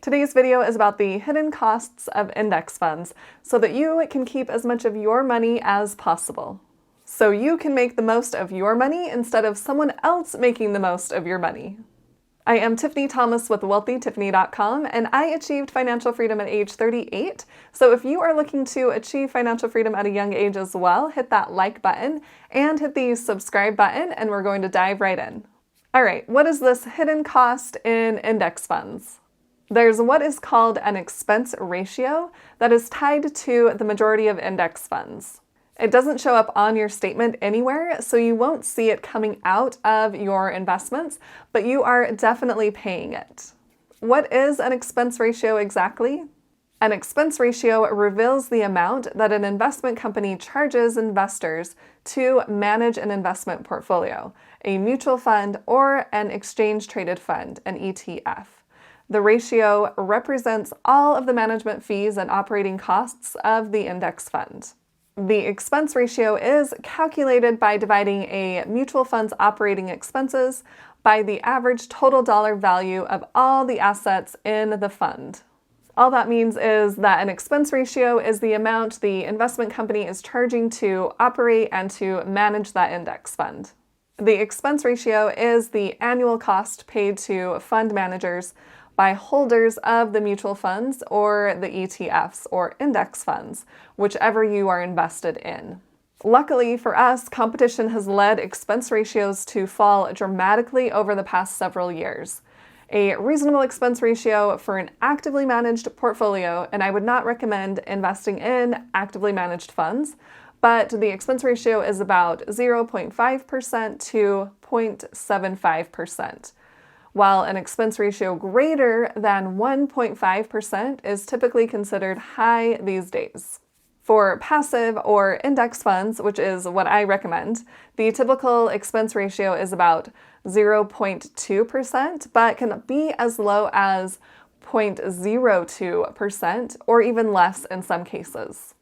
Today's video is about the hidden costs of index funds so that you can keep as much of your money as possible. So you can make the most of your money instead of someone else making the most of your money. I am Tiffany Thomas with WealthyTiffany.com, and I achieved financial freedom at age 38. So if you are looking to achieve financial freedom at a young age as well, hit that like button and hit the subscribe button, and we're going to dive right in. All right, what is this hidden cost in index funds? There's what is called an expense ratio that is tied to the majority of index funds. It doesn't show up on your statement anywhere, so you won't see it coming out of your investments, but you are definitely paying it. What is an expense ratio exactly? An expense ratio reveals the amount that an investment company charges investors to manage an investment portfolio, a mutual fund or an exchange-traded fund, an ETF. The ratio represents all of the management fees and operating costs of the index fund. The expense ratio is calculated by dividing a mutual fund's operating expenses by the average total dollar value of all the assets in the fund. All that means is that an expense ratio is the amount the investment company is charging to operate and to manage that index fund. The expense ratio is the annual cost paid to fund managers by holders of the mutual funds or the ETFs or index funds, whichever you are invested in. Luckily for us, competition has led expense ratios to fall dramatically over the past several years. A reasonable expense ratio for an actively managed portfolio, and I would not recommend investing in actively managed funds, but the expense ratio is about 0.5% to 0.75%. While an expense ratio greater than 1.5% is typically considered high these days. For passive or index funds, which is what I recommend, the typical expense ratio is about 0.2%, but can be as low as 0.02% or even less in some cases.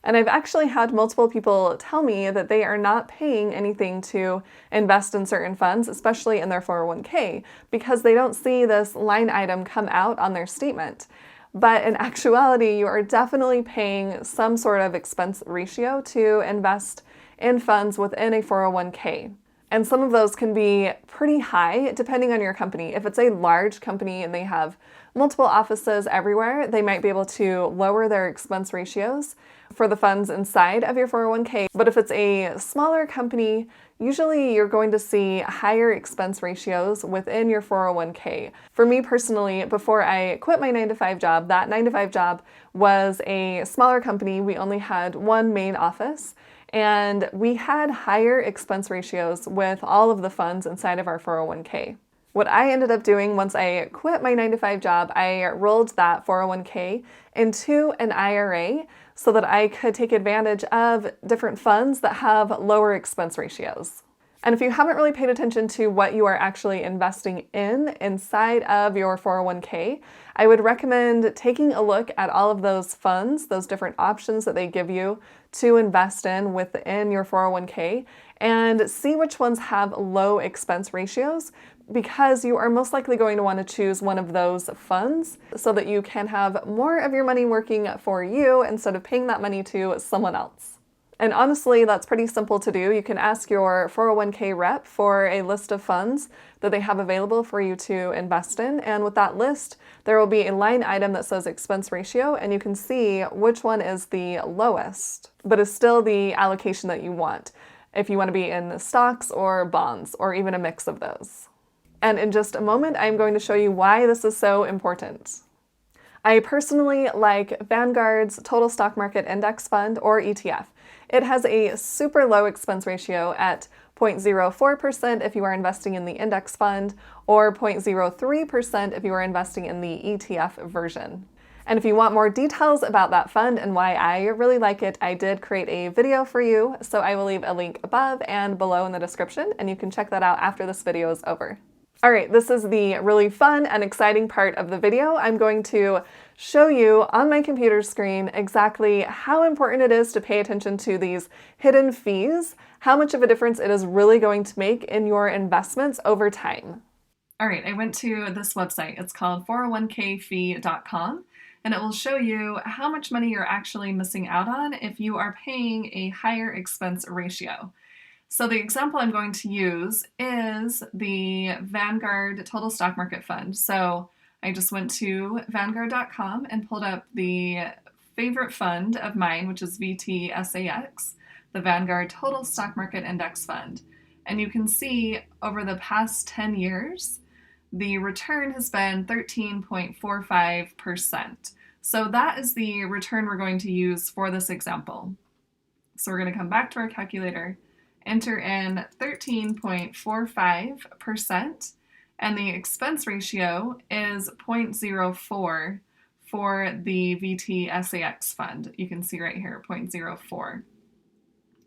And I've actually had multiple people tell me that they are not paying anything to invest in certain funds, especially in their 401k, because they don't see this line item come out on their statement. But in actuality, you are definitely paying some sort of expense ratio to invest in funds within a 401k. And some of those can be pretty high depending on your company. If it's a large company and they have multiple offices everywhere, they might be able to lower their expense ratios for the funds inside of your 401k. But if it's a smaller company, usually you're going to see higher expense ratios within your 401k. For me personally, before I quit my 9-to-5 job, that 9-to-5 job was a smaller company. We only had one main office, and we had higher expense ratios with all of the funds inside of our 401k. What I ended up doing once I quit my 9-to-5 job, I rolled that 401k into an IRA so that I could take advantage of different funds that have lower expense ratios. And if you haven't really paid attention to what you are actually investing in inside of your 401k, I would recommend taking a look at all of those funds, those different options that they give you to invest in within your 401k, and see which ones have low expense ratios, because you are most likely going to want to choose one of those funds so that you can have more of your money working for you instead of paying that money to someone else. And honestly, that's pretty simple to do. You can ask your 401k rep for a list of funds that they have available for you to invest in. And with that list, there will be a line item that says expense ratio, and you can see which one is the lowest, but is still the allocation that you want, if you want to be in stocks or bonds, or even a mix of those. And in just a moment, I'm going to show you why this is so important. I personally like Vanguard's Total Stock Market Index Fund, or ETF. It has a super low expense ratio at 0.04% if you are investing in the index fund, or 0.03% if you are investing in the ETF version. And if you want more details about that fund and why I really like it, I did create a video for you, so I will leave a link above and below in the description, and you can check that out after this video is over. All right, this is the really fun and exciting part of the video. I'm going to show you on my computer screen exactly how important it is to pay attention to these hidden fees, how much of a difference it is really going to make in your investments over time. All right, I went to this website. It's called 401kfee.com, and it will show you how much money you're actually missing out on if you are paying a higher expense ratio. So the example I'm going to use is the Vanguard Total Stock Market Fund. So I just went to Vanguard.com and pulled up the favorite fund of mine, which is VTSAX, the Vanguard Total Stock Market Index Fund. And you can see over the past 10 years, the return has been 13.45%. So that is the return we're going to use for this example. So we're going to come back to our calculator, enter in 13.45%, and the expense ratio is 0.04 for the VTSAX fund. You can see right here, 0.04.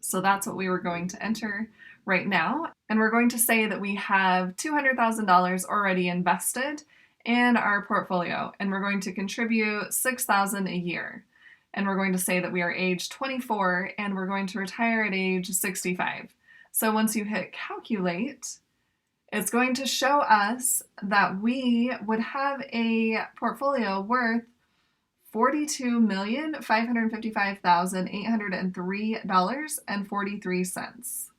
So that's what we were going to enter right now. And we're going to say that we have $200,000 already invested in our portfolio, and we're going to contribute $6,000 a year. And we're going to say that we are age 24 and we're going to retire at age 65. So once you hit calculate, it's going to show us that we would have a portfolio worth $42,555,803.43.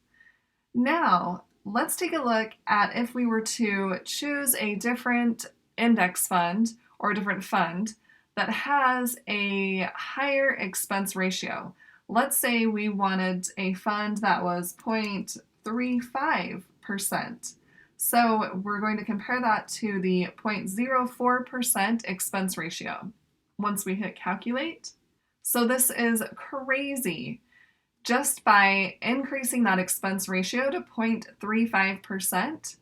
Now, let's take a look at if we were to choose a different index fund or a different fund that has a higher expense ratio. Let's say we wanted a fund that was 0.35%. So we're going to compare that to the 0.04% expense ratio once we hit calculate. So this is crazy. Just by increasing that expense ratio to 0.35%,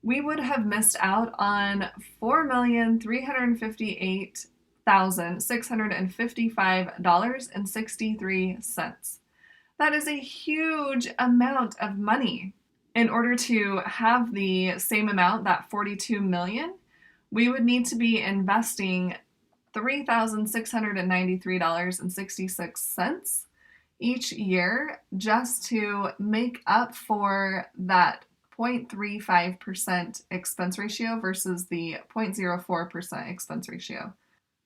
we would have missed out on $4,358,655.63. That is a huge amount of money. In order to have the same amount, that $42 million, we would need to be investing $3,693.66 each year just to make up for that 0.35% expense ratio versus the 0.04% expense ratio.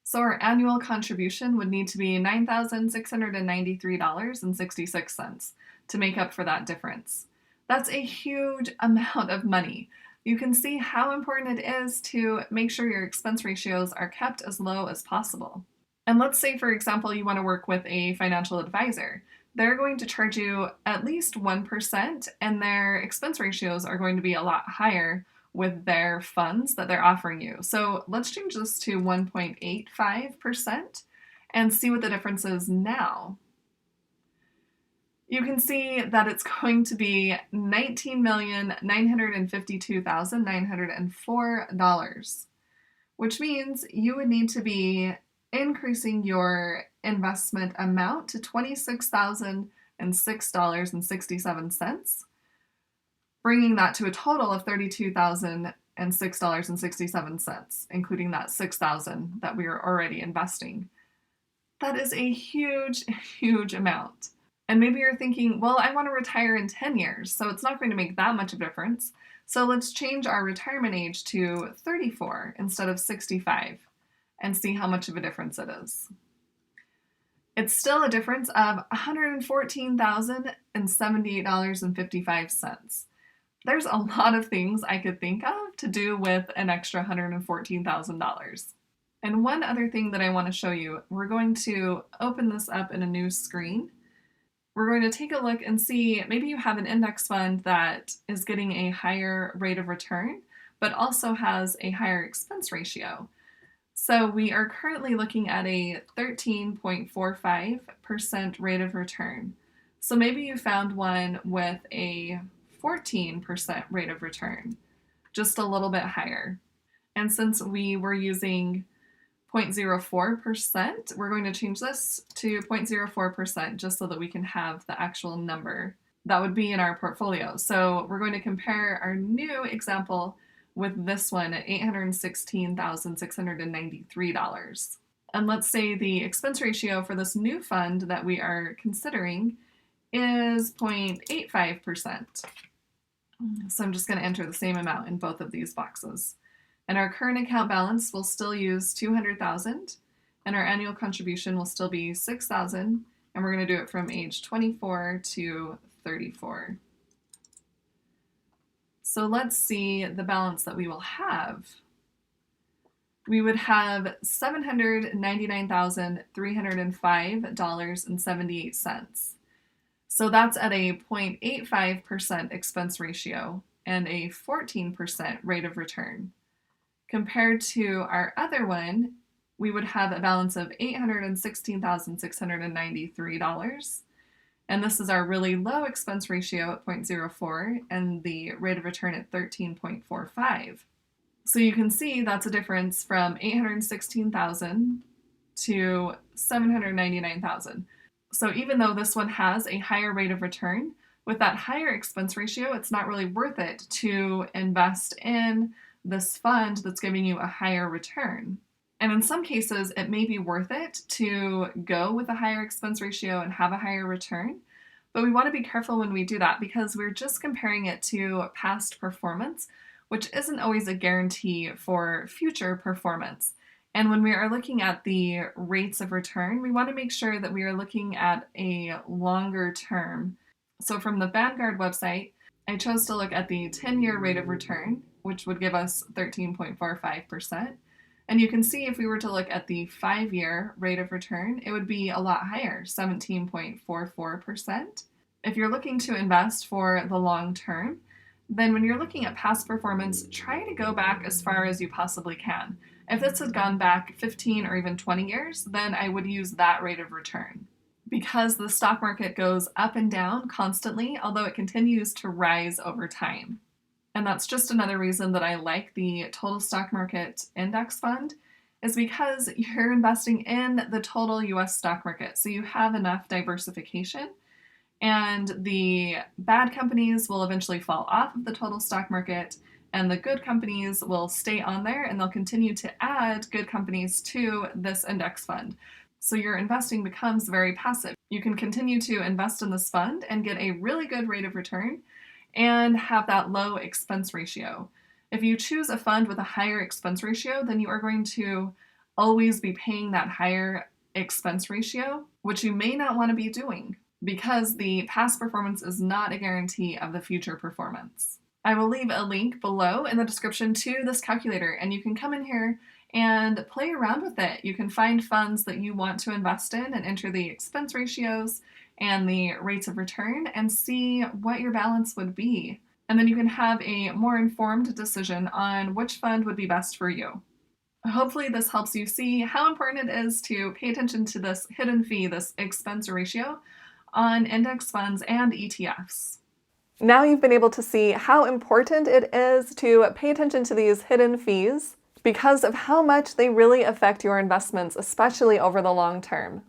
So our annual contribution would need to be $9,693.66 to make up for that difference. That's a huge amount of money. You can see how important it is to make sure your expense ratios are kept as low as possible. And let's say, for example, you want to work with a financial advisor. They're going to charge you at least 1%, and their expense ratios are going to be a lot higher with their funds that they're offering you. So let's change this to 1.85% and see what the difference is now. You can see that it's going to be $19,952,904, which means you would need to be increasing your investment amount to $26,006.67, bringing that to a total of $32,006.67, including that $6,000 that we are already investing. That is a huge, huge amount. And maybe you're thinking, well, I want to retire in 10 years, so it's not going to make that much of a difference. So let's change our retirement age to 34 instead of 65 and see how much of a difference it is. It's still a difference of $114,078.55. There's a lot of things I could think of to do with an extra $114,000. And one other thing that I want to show you, we're going to open this up in a new screen. We're going to take a look and see, maybe you have an index fund that is getting a higher rate of return, but also has a higher expense ratio. So we are currently looking at a 13.45% rate of return. So maybe you found one with a 14% rate of return, just a little bit higher. And since we were using 0.04%, we're going to change this to 0.04% just so that we can have the actual number that would be in our portfolio. So we're going to compare our new example with this one at $816,693. And let's say the expense ratio for this new fund that we are considering is 0.85%. So I'm just going to enter the same amount in both of these boxes. And our current account balance will still use $200,000, and our annual contribution will still be $6,000, and we're going to do it from age 24 to 34. So let's see the balance that we will have. We would have $799,305.78. So that's at a 0.85% expense ratio and a 14% rate of return. Compared to our other one, we would have a balance of $816,693. And this is our really low expense ratio at 0.04 and the rate of return at 13.45. So you can see that's a difference from $816,000 to $799,000. So even though this one has a higher rate of return, with that higher expense ratio, it's not really worth it to invest in this fund that's giving you a higher return. And in some cases, it may be worth it to go with a higher expense ratio and have a higher return. But we want to be careful when we do that because we're just comparing it to past performance, which isn't always a guarantee for future performance. And when we are looking at the rates of return, we want to make sure that we are looking at a longer term. So from the Vanguard website, I chose to look at the 10-year rate of return, which would give us 13.45%. And you can see if we were to look at the 5-year rate of return, it would be a lot higher, 17.44%. If you're looking to invest for the long term, then when you're looking at past performance, try to go back as far as you possibly can. If this had gone back 15 or even 20 years, then I would use that rate of return. Because the stock market goes up and down constantly, although it continues to rise over time. And that's just another reason that I like the total stock market index fund, is because you're investing in the total US stock market. So you have enough diversification, and the bad companies will eventually fall off of the total stock market, and the good companies will stay on there, and they'll continue to add good companies to this index fund. So your investing becomes very passive. You can continue to invest in this fund and get a really good rate of return and have that low expense ratio. If you choose a fund with a higher expense ratio, then you are going to always be paying that higher expense ratio, which you may not want to be doing because the past performance is not a guarantee of the future performance. I will leave a link below in the description to this calculator, and you can come in here and play around with it. You can find funds that you want to invest in and enter the expense ratios and the rates of return and see what your balance would be. And then you can have a more informed decision on which fund would be best for you. Hopefully this helps you see how important it is to pay attention to this hidden fee, this expense ratio, on index funds and ETFs. Now you've been able to see how important it is to pay attention to these hidden fees because of how much they really affect your investments, especially over the long term.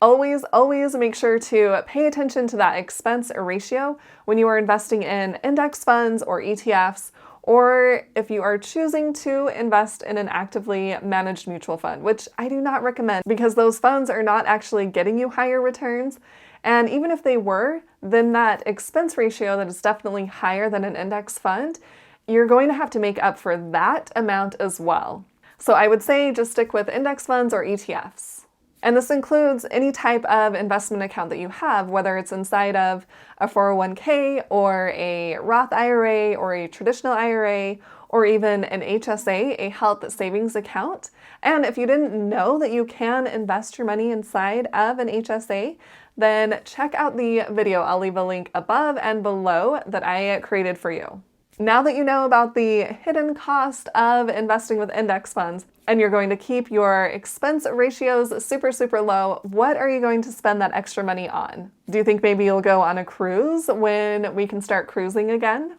Always make sure to pay attention to that expense ratio when you are investing in index funds or ETFs, or if you are choosing to invest in an actively managed mutual fund, which I do not recommend because those funds are not actually getting you higher returns. And even if they were, then that expense ratio that is definitely higher than an index fund, you're going to have to make up for that amount as well. So I would say just stick with index funds or ETFs. And this includes any type of investment account that you have, whether it's inside of a 401k or a Roth IRA or a traditional IRA or even an HSA, a health savings account. And if you didn't know that you can invest your money inside of an HSA, then check out the video. I'll leave a link above and below that I created for you. Now that you know about the hidden cost of investing with index funds and you're going to keep your expense ratios super low, what are you going to spend that extra money on? Do you think maybe you'll go on a cruise when we can start cruising again?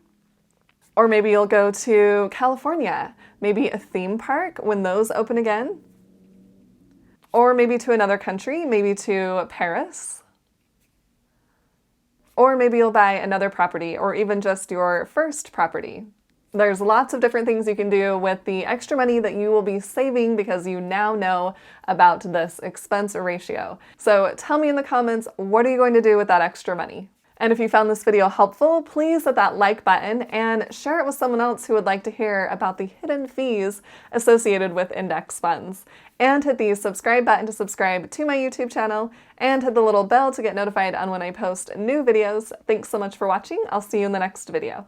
Or maybe you'll go to California, maybe a theme park when those open again? Or maybe to another country, maybe to Paris? Or maybe you'll buy another property or even just your first property. There's lots of different things you can do with the extra money that you will be saving because you now know about this expense ratio. So tell me in the comments, what are you going to do with that extra money? And if you found this video helpful, please hit that like button and share it with someone else who would like to hear about the hidden fees associated with index funds. And hit the subscribe button to subscribe to my YouTube channel, and hit the little bell to get notified on when I post new videos. Thanks so much for watching. I'll see you in the next video.